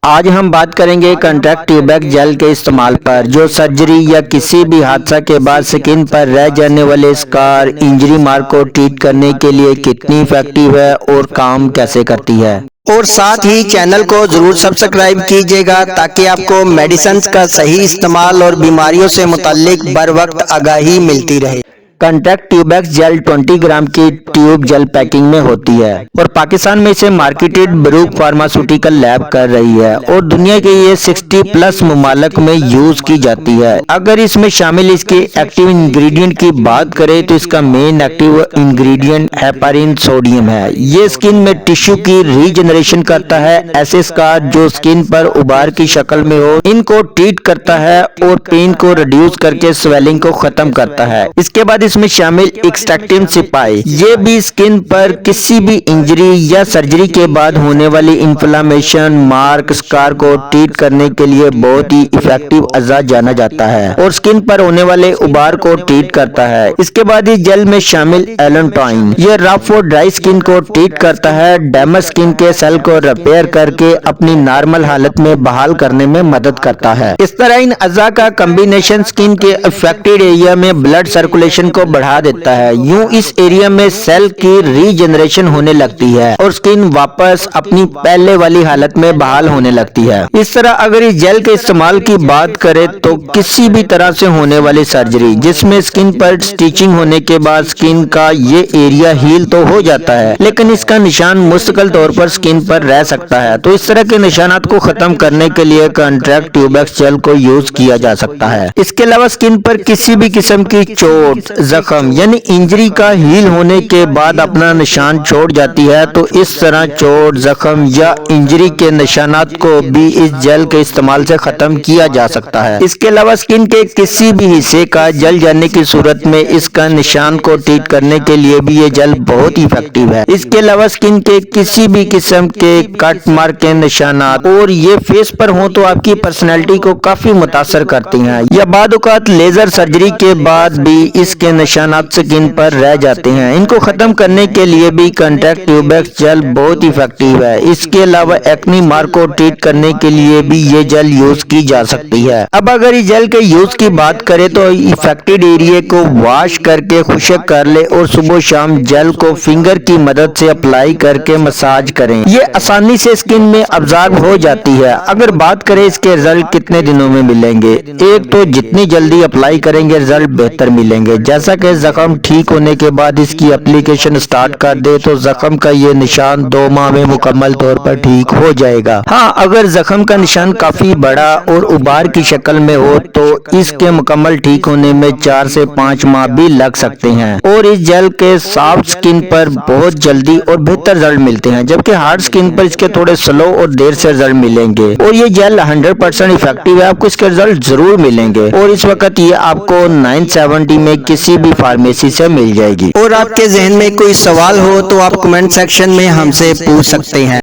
آج ہم بات کریں گے کانٹیکٹ ٹیوبیک جیل کے استعمال پر، جو سرجری یا کسی بھی حادثہ کے بعد سکن پر رہ جانے والے اسکار، انجری مارک کو ٹریٹ کرنے کے لیے کتنی ایفیکٹو ہے اور کام کیسے کرتی ہے۔ اور ساتھ ہی چینل کو ضرور سبسکرائب کیجئے گا تاکہ آپ کو میڈیسنز کا صحیح استعمال اور بیماریوں سے متعلق بر وقت آگاہی ملتی رہے۔ کانٹیکٹ ٹیوبیک جیل 20 گرام کی ٹیوب جیل پیکنگ میں ہوتی ہے اور پاکستان میں اسے مارکیٹڈ بروک فارماسیوٹیکل لیب کر رہی ہے اور دنیا کے یہ 60+ ممالک میں یوز کی جاتی ہے۔ اگر اس میں شامل اس کے ایکٹیو انگریڈینٹ کی بات کریں تو اس کا مین ایکٹیو انگریڈینٹ ہیپارین سوڈیم ہے۔ یہ سکن میں ٹشو کی ری جنریشن کرتا ہے۔ ایسے اسکار جو سکن پر ابار کی شکل میں ہو ان کو ٹریٹ کرتا ہے اور پین کو ریڈیوس کر کے سویلنگ کو ختم کرتا ہے۔ اس کے بعد اس میں شامل ایکسٹریکٹن سپائی، یہ بھی سکن پر کسی بھی انجری یا سرجری کے بعد ہونے والی انفلامیشن، مارک، اسکار کو ٹریٹ کرنے کے لیے بہت ہی ایفیکٹو اعضاء جانا جاتا ہے اور سکن پر ہونے والے ابار کو ٹریٹ کرتا ہے۔ اس کے بعد اس جیل میں شامل ایلنٹائن، یہ رف اور ڈرائی سکن کو ٹریٹ کرتا ہے، ڈیمیج سکن کے سیل کو ریپیئر کر کے اپنی نارمل حالت میں بحال کرنے میں مدد کرتا ہے۔ اس طرح ان اعضاء کا کمبینیشن سکن کے افیکٹڈ ایریا میں بلڈ سرکولیشن کو بڑھا دیتا ہے، یوں اس ایریا میں سیل کی ری جنریشن ہونے لگتی ہے اور سکن واپس اپنی پہلے والی حالت میں بحال ہونے لگتی ہے۔ اس طرح اگر اس جیل کے استعمال کی بات کریں تو کسی بھی طرح سے ہونے والی سرجری جس میں سکن پر سٹیچنگ ہونے کے بعد سکن کا یہ ایریا ہیل تو ہو جاتا ہے لیکن اس کا نشان مستقل طور پر سکن پر رہ سکتا ہے، تو اس طرح کے نشانات کو ختم کرنے کے لیے کانٹیکٹ ٹیوبیک جیل کو یوز کیا جا سکتا ہے۔ اس کے علاوہ سکن پر کسی بھی قسم کی چوٹ، زخم یعنی انجری کا ہیل ہونے کے بعد اپنا نشان چھوڑ جاتی ہے، تو اس طرح چوٹ، زخم یا انجری کے نشانات کو بھی اس جیل کے استعمال سے ختم کیا جا سکتا ہے۔ اس کے علاوہ سکن کے کسی بھی حصے کا جل جانے کی صورت میں اس کا نشان کو ٹریٹ کرنے کے لیے بھی یہ جیل بہت ہی ایفیکٹو ہے۔ اس کے علاوہ سکن کے کسی بھی قسم کے کٹ مارک کے نشانات اور یہ فیس پر ہوں تو آپ کی پرسنالٹی کو کافی متاثر کرتی ہیں، یا بعض اوقات لیزر سرجری کے بعد بھی اس کے نشانات سکن پر رہ جاتے ہیں، ان کو ختم کرنے کے لیے بھی کانٹیکٹ ٹیوبیک جیل بہت ایفیکٹو ہے۔ اس کے علاوہ ایکنی مارک کو ٹریٹ کرنے کے لیے بھی یہ جیل یوز کی جا سکتی ہے۔ اب اگر اس جیل کے یوز کی بات کریں تو افیکٹڈ ایریا کو واش کر کے خشک کر لے اور صبح و شام جیل کو فنگر کی مدد سے اپلائی کر کے مساج کریں، یہ آسانی سے سکن میں ابزارب ہو جاتی ہے۔ اگر بات کریں اس کے رزلٹ کتنے دنوں میں ملیں گے، ایک تو جتنی جلدی اپلائی کریں گے رزلٹ بہتر ملیں گے، جیسا کہ زخم ٹھیک ہونے کے بعد اس کی اپلیکیشن سٹارٹ کر دے تو زخم کا یہ نشان 2 ماہ میں مکمل طور پر ٹھیک ہو جائے گا۔ ہاں، اگر زخم کا نشان کافی بڑا اور ابار کی شکل میں ہو تو اس کے مکمل ٹھیک ہونے میں 4 سے 5 ماہ بھی لگ سکتے ہیں، اور اس جیل کے سافٹ سکن پر بہت جلدی اور بہتر رزلٹ ملتے ہیں، جبکہ ہارڈ سکن پر اس کے تھوڑے سلو اور دیر سے رزلٹ ملیں گے، اور یہ جیل 100% ایفیکٹو ہے، آپ کو اس کے رزلٹ ضرور ملیں گے، اور اس وقت یہ آپ کو 970 میں کسی بھی فارمیسی سے مل جائے گی۔ اور آپ کے ذہن میں کوئی سوال ہو تو آپ کمنٹ سیکشن میں ہم سے پوچھ سکتے ہیں۔